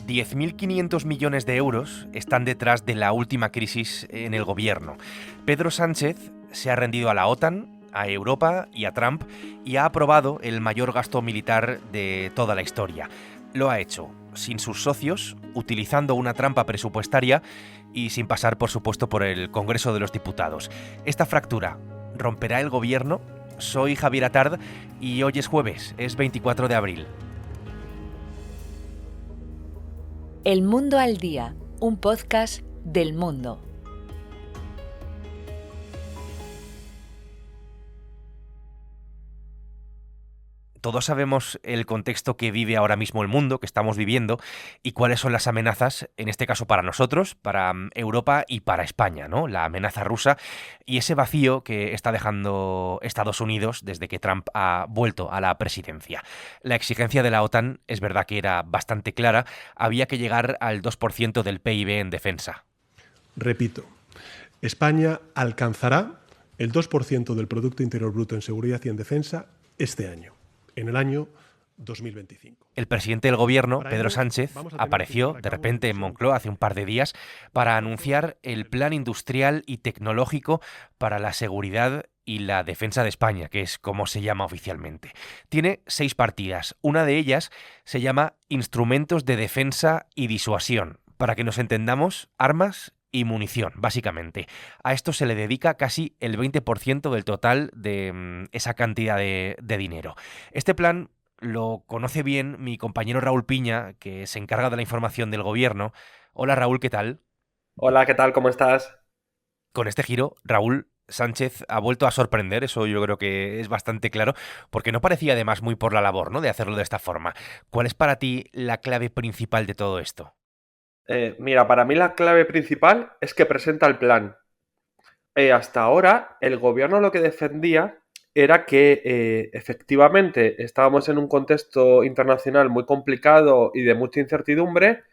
10.500 millones de euros están detrás de la última crisis en el gobierno. Pedro Sánchez se ha rendido a la OTAN, a Europa y a Trump y ha aprobado el mayor gasto militar de toda la historia. Lo ha hecho sin sus socios, utilizando una trampa presupuestaria y sin pasar, por supuesto, por el Congreso de los Diputados. Esta fractura romperá el gobierno. Soy Javier Atard y hoy es jueves, es 24 de abril. El Mundo al Día, un podcast del Mundo. Todos sabemos el contexto que vive ahora mismo el mundo, que estamos viviendo, y cuáles son las amenazas, en este caso para nosotros, para Europa y para España, ¿no? La amenaza rusa y ese vacío que está dejando Estados Unidos desde que Trump ha vuelto a la presidencia. La exigencia de la OTAN es verdad que era bastante clara, había que llegar al 2% del PIB en defensa. Repito, España alcanzará el 2% del Producto Interior Bruto en seguridad y en defensa este año, en el año 2025. El presidente del gobierno, Pedro Sánchez, apareció de repente en Moncloa hace un par de días para anunciar el plan industrial y tecnológico para la seguridad y la defensa de España, que es como se llama oficialmente. Tiene 6 partidas. Una de ellas se llama Instrumentos de Defensa y Disuasión. Para que nos entendamos, armas y munición, básicamente. A esto se le dedica casi el 20% del total de esa cantidad de dinero. Este plan lo conoce bien mi compañero Raúl Piña, que se encarga de la información del gobierno. Hola Raúl, ¿qué tal? Hola, ¿qué tal? ¿Cómo estás? Con este giro, Raúl Sánchez ha vuelto a sorprender, eso yo creo que es bastante claro, porque no parecía además muy por la labor, ¿no?, de hacerlo de esta forma. ¿Cuál es para ti la clave principal de todo esto? Mira, para mí la clave principal es que presenta el plan. Hasta ahora, el gobierno lo que defendía era que efectivamente estábamos en un contexto internacional muy complicado y de mucha incertidumbre,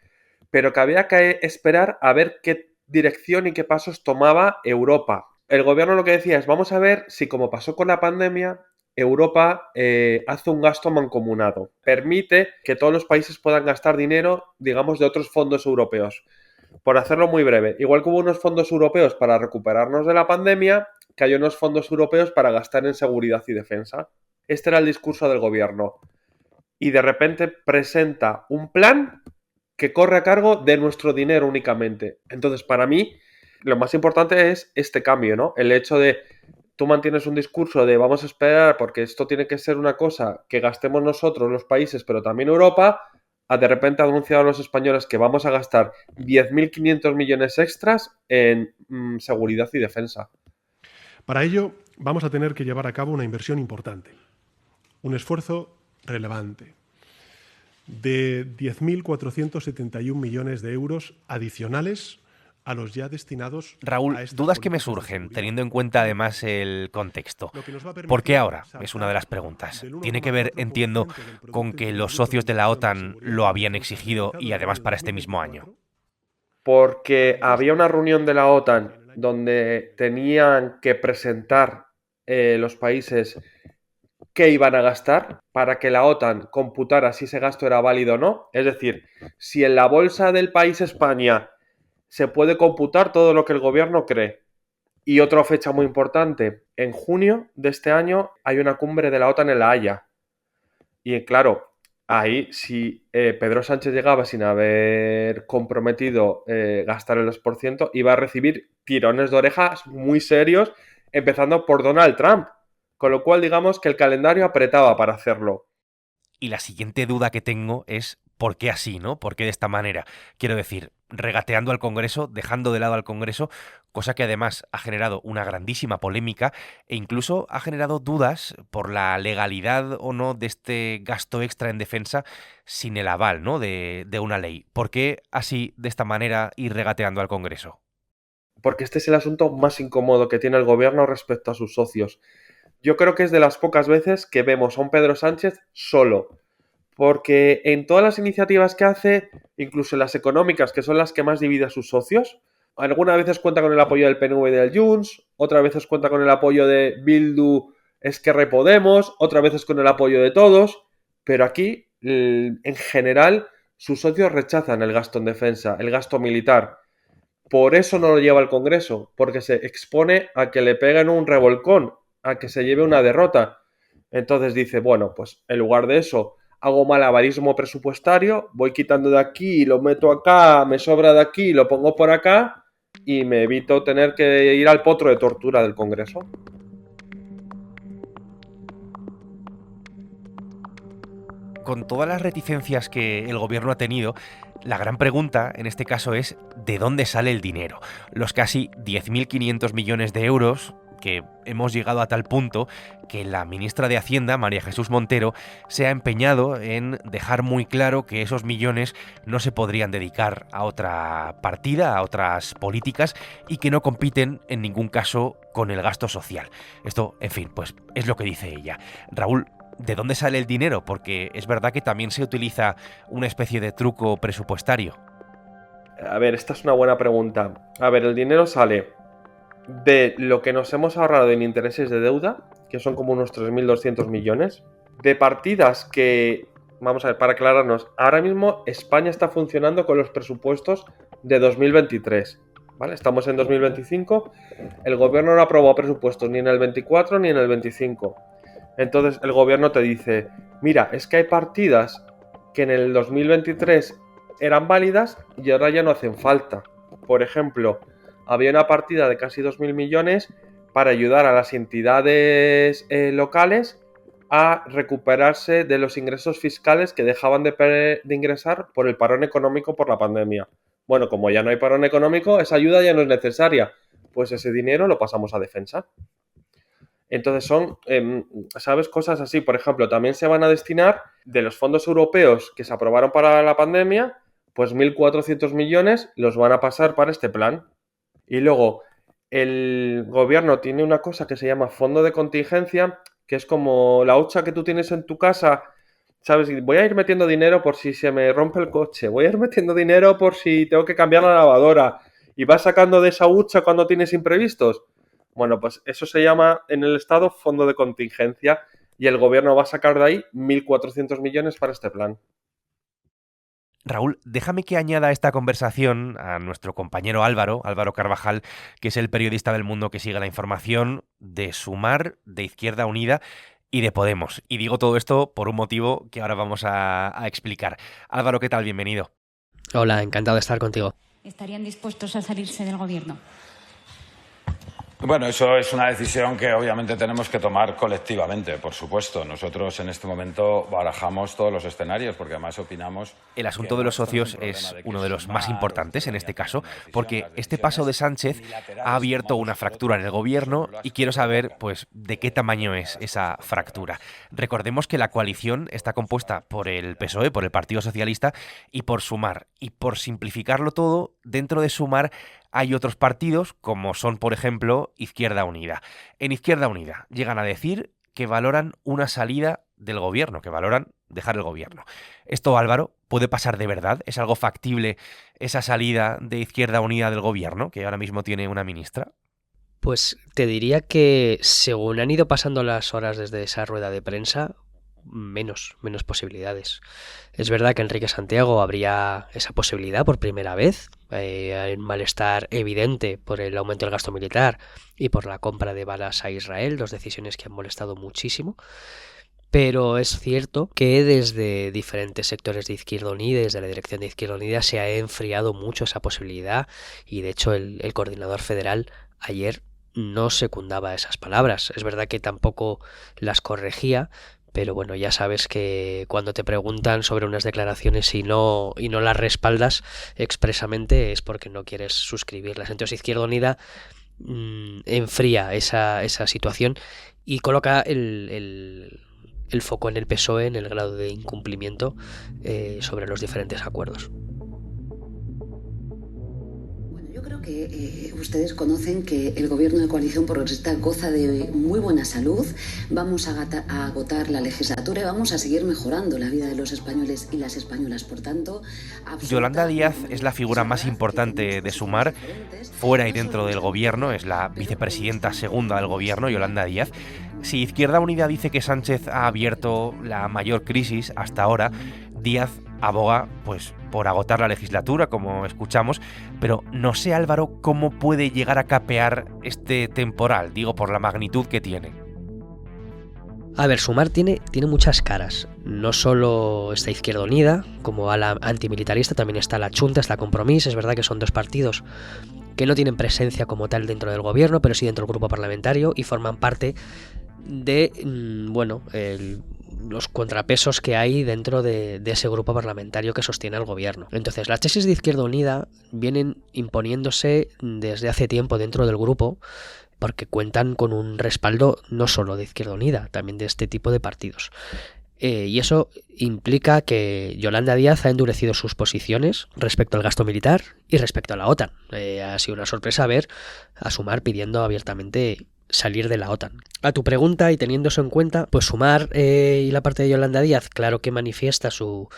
pero que había que esperar a ver qué dirección y qué pasos tomaba Europa. El gobierno lo que decía es, vamos a ver si, como pasó con la pandemia, Europa hace un gasto mancomunado. Permite que todos los países puedan gastar dinero, digamos, de otros fondos europeos. Por hacerlo muy breve, igual que hubo unos fondos europeos para recuperarnos de la pandemia, que hay unos fondos europeos para gastar en seguridad y defensa. Este era el discurso del gobierno. Y de repente presenta un plan que corre a cargo de nuestro dinero únicamente. Entonces, para mí, lo más importante es este cambio, ¿no? El hecho de tú mantienes un discurso de vamos a esperar porque esto tiene que ser una cosa que gastemos nosotros los países, pero también Europa, a de repente anunciar a los españoles que vamos a gastar 10.500 millones extras en seguridad y defensa. Para ello, vamos a tener que llevar a cabo una inversión importante, un esfuerzo relevante de 10.471 millones de euros adicionales a los ya destinados. Raúl, dudas que me surgen, teniendo en cuenta además el contexto. ¿Por qué ahora? Es una de las preguntas. Tiene que ver, entiendo, con que los socios de la OTAN lo habían exigido y además para este mismo año. Porque había una reunión de la OTAN donde tenían que presentar los países qué iban a gastar para que la OTAN computara si ese gasto era válido o no. Es decir, si en la bolsa del país España se puede computar todo lo que el gobierno cree. Y otra fecha muy importante, en junio de este año hay una cumbre de la OTAN en La Haya. Y claro, ahí si Pedro Sánchez llegaba sin haber comprometido gastar el 2%, iba a recibir tirones de orejas muy serios, empezando por Donald Trump. Con lo cual, digamos que el calendario apretaba para hacerlo. Y la siguiente duda que tengo es ¿por qué así, no? ¿Por qué de esta manera? Quiero decir, regateando al Congreso, dejando de lado al Congreso, cosa que además ha generado una grandísima polémica e incluso ha generado dudas por la legalidad o no de este gasto extra en defensa sin el aval, ¿no?, de una ley. ¿Por qué así, de esta manera, ir regateando al Congreso? Porque este es el asunto más incómodo que tiene el gobierno respecto a sus socios. Yo creo que es de las pocas veces que vemos a un Pedro Sánchez solo. Porque en todas las iniciativas que hace, incluso en las económicas, que son las que más divide a sus socios, algunas veces cuenta con el apoyo del PNV y del Junts, otras veces cuenta con el apoyo de Bildu, Esquerra y Podemos, otras veces con el apoyo de todos, pero aquí, en general, sus socios rechazan el gasto en defensa, el gasto militar. Por eso no lo lleva al Congreso, porque se expone a que le peguen un revolcón, a que se lleve una derrota. Entonces dice, bueno, pues en lugar de eso hago malabarismo presupuestario, voy quitando de aquí, lo meto acá, me sobra de aquí, lo pongo por acá y me evito tener que ir al potro de tortura del Congreso. Con todas las reticencias que el gobierno ha tenido, la gran pregunta en este caso es ¿de dónde sale el dinero? Los casi 10.500 millones de euros que hemos llegado a tal punto que la ministra de Hacienda, María Jesús Montero, se ha empeñado en dejar muy claro que esos millones no se podrían dedicar a otra partida, a otras políticas y que no compiten en ningún caso con el gasto social. Esto, en fin, pues es lo que dice ella. Raúl, ¿de dónde sale el dinero? Porque es verdad que también se utiliza una especie de truco presupuestario. A ver, esta es una buena pregunta. A ver, el dinero sale de lo que nos hemos ahorrado en intereses de deuda, que son como unos 3.200 millones, de partidas que, vamos a ver, para aclararnos, ahora mismo España está funcionando con los presupuestos de 2023, ¿vale? Estamos en 2025, el gobierno no aprobó presupuestos ni en el 24 ni en el 25. Entonces el gobierno te dice, mira, es que hay partidas que en el 2023 eran válidas y ahora ya no hacen falta. Por ejemplo, había una partida de casi 2.000 millones para ayudar a las entidades locales a recuperarse de los ingresos fiscales que dejaban de ingresar por el parón económico por la pandemia. Bueno, como ya no hay parón económico, esa ayuda ya no es necesaria. Pues ese dinero lo pasamos a defensa. Entonces son, ¿sabes? Cosas así. Por ejemplo, también se van a destinar de los fondos europeos que se aprobaron para la pandemia, pues 1.400 millones los van a pasar para este plan. Y luego el gobierno tiene una cosa que se llama fondo de contingencia, que es como la hucha que tú tienes en tu casa, ¿sabes? Voy a ir metiendo dinero por si se me rompe el coche, voy a ir metiendo dinero por si tengo que cambiar la lavadora, y vas sacando de esa hucha cuando tienes imprevistos. Bueno, pues eso se llama en el Estado fondo de contingencia y el gobierno va a sacar de ahí 1.400 millones para este plan. Raúl, déjame que añada a esta conversación a nuestro compañero Álvaro Carvajal, que es el periodista del Mundo que sigue la información de Sumar, de Izquierda Unida y de Podemos. Y digo todo esto por un motivo que ahora vamos a explicar. Álvaro, ¿qué tal? Bienvenido. Hola, encantado de estar contigo. ¿Estarían dispuestos a salirse del gobierno? Bueno, eso es una decisión que obviamente tenemos que tomar colectivamente, por supuesto. Nosotros en este momento barajamos todos los escenarios porque además opinamos... El asunto de los socios es uno de los más importantes en este caso porque este paso de Sánchez ha abierto una fractura en el gobierno y quiero saber, pues, de qué tamaño es esa fractura. Recordemos que la coalición está compuesta por el PSOE, por el Partido Socialista y por Sumar. Y por simplificarlo todo, dentro de Sumar hay otros partidos como son, por ejemplo, Izquierda Unida. En Izquierda Unida llegan a decir que valoran una salida del gobierno, que valoran dejar el gobierno. Esto, Álvaro, ¿puede pasar de verdad? ¿Es algo factible esa salida de Izquierda Unida del gobierno, que ahora mismo tiene una ministra? Pues te diría que según han ido pasando las horas desde esa rueda de prensa, menos posibilidades. Es verdad que Enrique Santiago habría esa posibilidad por primera vez. Hay un malestar evidente por el aumento del gasto militar y por la compra de balas a Israel, dos decisiones que han molestado muchísimo. Pero es cierto que desde diferentes sectores de Izquierda Unida, desde la dirección de Izquierda Unida, se ha enfriado mucho esa posibilidad y de hecho el coordinador federal ayer no secundaba esas palabras. Es verdad que tampoco las corregía, pero bueno, ya sabes que cuando te preguntan sobre unas declaraciones y no las respaldas expresamente es porque no quieres suscribirlas. Entonces Izquierda Unida enfría esa situación y coloca el foco en el PSOE, en el grado de incumplimiento sobre los diferentes acuerdos. Yo creo que ustedes conocen que el gobierno de coalición progresista goza de muy buena salud. Vamos a agotar la legislatura y vamos a seguir mejorando la vida de los españoles y las españolas. Por tanto, Yolanda Díaz es la figura más importante de Sumar, fuera y dentro del gobierno, es la vicepresidenta segunda del gobierno, Yolanda Díaz. Si Izquierda Unida dice que Sánchez ha abierto la mayor crisis hasta ahora, Díaz aboga pues por agotar la legislatura, como escuchamos, pero no sé, Álvaro, cómo puede llegar a capear este temporal, digo, por la magnitud que tiene. A ver, Sumar tiene muchas caras. No solo está Izquierda Unida, como ala antimilitarista, también está la Chunta, está Compromís. Es verdad que son dos partidos que no tienen presencia como tal dentro del gobierno, pero sí dentro del grupo parlamentario y forman parte de, los contrapesos que hay dentro de ese grupo parlamentario que sostiene al gobierno. Entonces, las tesis de Izquierda Unida vienen imponiéndose desde hace tiempo dentro del grupo, porque cuentan con un respaldo no solo de Izquierda Unida, también de este tipo de partidos. Y eso implica que Yolanda Díaz ha endurecido sus posiciones respecto al gasto militar y respecto a la OTAN. Ha sido una sorpresa ver a Sumar pidiendo abiertamente salir de la OTAN. A tu pregunta, y teniendo eso en cuenta, pues Sumar y la parte de Yolanda Díaz, claro que manifiesta sus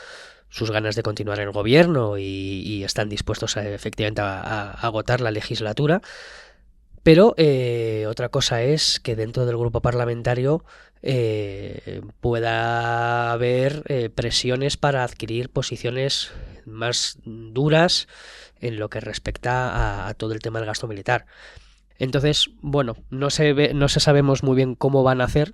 ganas de continuar en el gobierno y están dispuestos efectivamente a agotar la legislatura. Pero otra cosa es que dentro del grupo parlamentario pueda haber presiones para adquirir posiciones más duras en lo que respecta a todo el tema del gasto militar. Entonces, bueno, no se sabemos muy bien cómo van a hacer,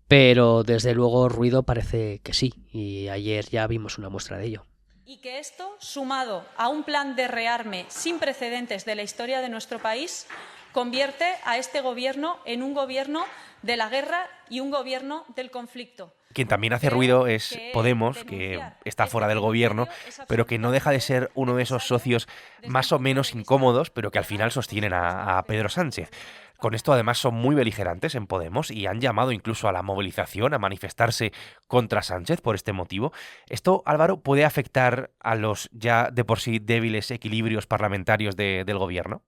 pero desde luego ruido parece que sí, y ayer ya vimos una muestra de ello. Y que esto, sumado a un plan de rearme sin precedentes de la historia de nuestro país, convierte a este gobierno en un gobierno de la guerra y un gobierno del conflicto. Quien también hace ruido es Podemos, que está fuera del gobierno, pero que no deja de ser uno de esos socios más o menos incómodos, pero que al final sostienen a Pedro Sánchez. Con esto además son muy beligerantes en Podemos y han llamado incluso a la movilización, a manifestarse contra Sánchez por este motivo. ¿Esto, Álvaro, puede afectar a los ya de por sí débiles equilibrios parlamentarios del gobierno?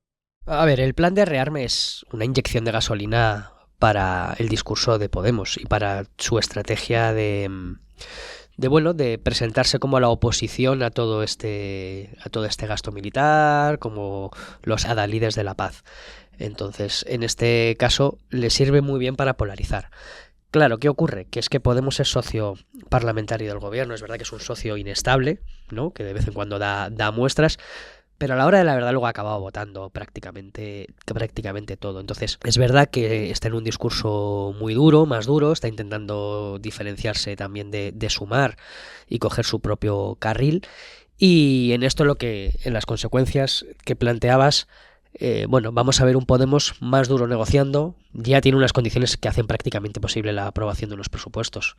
A ver, el plan de rearme es una inyección de gasolina para el discurso de Podemos y para su estrategia de presentarse como la oposición a todo este gasto militar, como los adalides de la paz. Entonces, en este caso, le sirve muy bien para polarizar. Claro, ¿qué ocurre? Que es que Podemos es socio parlamentario del gobierno, es verdad que es un socio inestable, ¿no? Que de vez en cuando da muestras, pero a la hora de la verdad luego ha acabado votando prácticamente todo. Entonces, es verdad que está en un discurso muy duro, más duro, está intentando diferenciarse también de Sumar y coger su propio carril. Y en esto en las consecuencias que planteabas, vamos a ver un Podemos más duro negociando. Ya tiene unas condiciones que hacen prácticamente posible la aprobación de unos presupuestos,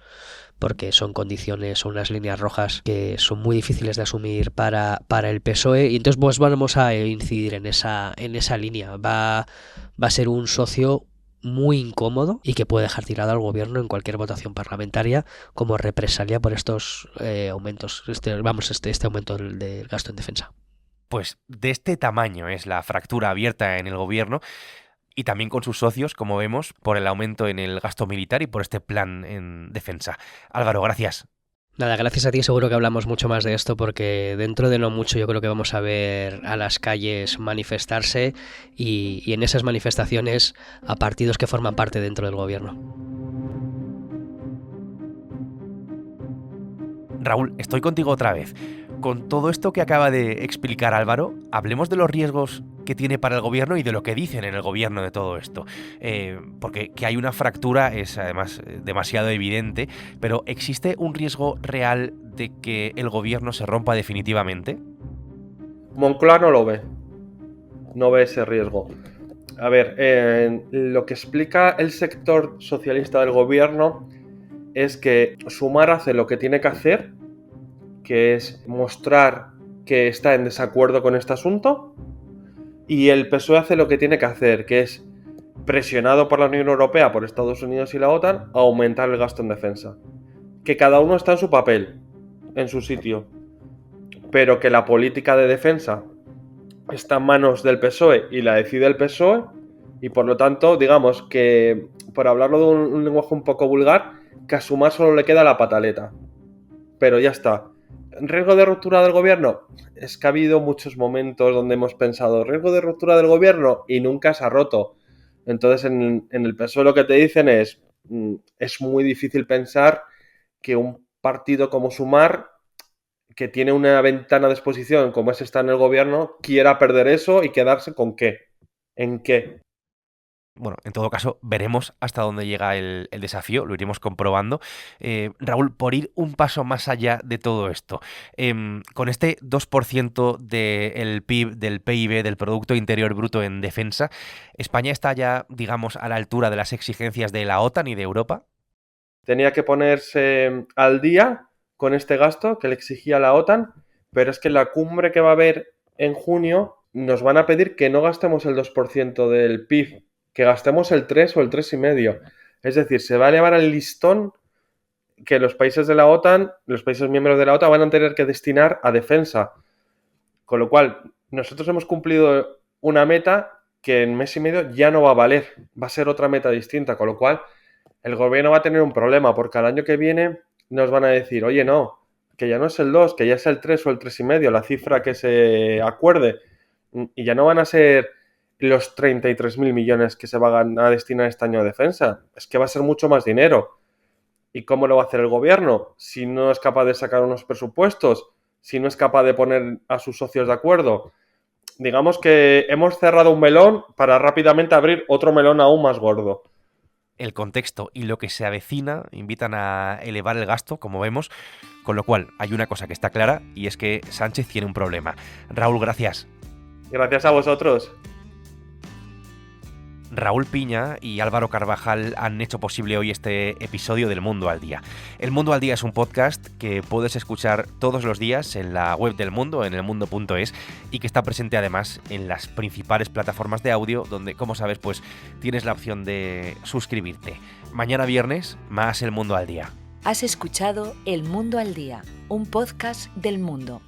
porque son unas líneas rojas que son muy difíciles de asumir para el PSOE, y entonces pues vamos a incidir en esa línea. Va a ser un socio muy incómodo y que puede dejar tirado al gobierno en cualquier votación parlamentaria como represalia por estos aumentos, este aumento del gasto en defensa. Pues de este tamaño es la fractura abierta en el gobierno y también con sus socios, como vemos, por el aumento en el gasto militar y por este plan en defensa. Álvaro, gracias. Nada, gracias a ti, seguro que hablamos mucho más de esto porque dentro de no mucho yo creo que vamos a ver a las calles manifestarse y en esas manifestaciones a partidos que forman parte dentro del gobierno. Raúl, estoy contigo otra vez. Con todo esto que acaba de explicar Álvaro, hablemos de los riesgos que tiene para el gobierno y de lo que dicen en el gobierno de todo esto. Porque que hay una fractura es además demasiado evidente, pero ¿existe un riesgo real de que el gobierno se rompa definitivamente? Moncloa no lo ve. No ve ese riesgo. A ver, lo que explica el sector socialista del gobierno es que Sumar hace lo que tiene que hacer, que es mostrar que está en desacuerdo con este asunto, y el PSOE hace lo que tiene que hacer, que es, presionado por la Unión Europea, por Estados Unidos y la OTAN, aumentar el gasto en defensa. Que cada uno está en su papel, en su sitio, pero que la política de defensa está en manos del PSOE y la decide el PSOE, y por lo tanto, digamos que, por hablarlo de un lenguaje un poco vulgar, que a Sumar solo le queda la pataleta. Pero ya está. ¿Riesgo de ruptura del gobierno? Es que ha habido muchos momentos donde hemos pensado riesgo de ruptura del gobierno y nunca se ha roto. Entonces en el PSOE lo que te dicen es muy difícil pensar que un partido como Sumar, que tiene una ventana de exposición como es estar en el gobierno, quiera perder eso y quedarse con qué. ¿En qué? Bueno, en todo caso, veremos hasta dónde llega el desafío, lo iremos comprobando. Raúl, por ir un paso más allá de todo esto, con este 2% del PIB, del PIB, del Producto Interior Bruto en defensa, ¿España está ya, digamos, a la altura de las exigencias de la OTAN y de Europa? Tenía que ponerse al día con este gasto que le exigía la OTAN, pero es que en la cumbre que va a haber en junio nos van a pedir que no gastemos el 2% del PIB, que gastemos el 3 o el 3,5. Es decir, se va a elevar el listón que los países de la OTAN, los países miembros de la OTAN van a tener que destinar a defensa. Con lo cual, nosotros hemos cumplido una meta que en mes y medio ya no va a valer, va a ser otra meta distinta, con lo cual el gobierno va a tener un problema, porque al año que viene nos van a decir, oye, no, que ya no es el 2, que ya es el 3 o el 3,5, la cifra que se acuerde, y ya no van a ser los 33.000 millones que se van a destinar este año a defensa, es que va a ser mucho más dinero. ¿Y cómo lo va a hacer el gobierno? Si no es capaz de sacar unos presupuestos, si no es capaz de poner a sus socios de acuerdo. Digamos que hemos cerrado un melón para rápidamente abrir otro melón aún más gordo. El contexto y lo que se avecina invitan a elevar el gasto, como vemos, con lo cual hay una cosa que está clara y es que Sánchez tiene un problema. Raúl, gracias. Gracias a vosotros. Raúl Piña y Álvaro Carvajal han hecho posible hoy este episodio del Mundo al Día. El Mundo al Día es un podcast que puedes escuchar todos los días en la web del Mundo, en elmundo.es, y que está presente además en las principales plataformas de audio, donde, como sabes, pues tienes la opción de suscribirte. Mañana viernes, más El Mundo al Día. Has escuchado El Mundo al Día, un podcast del Mundo.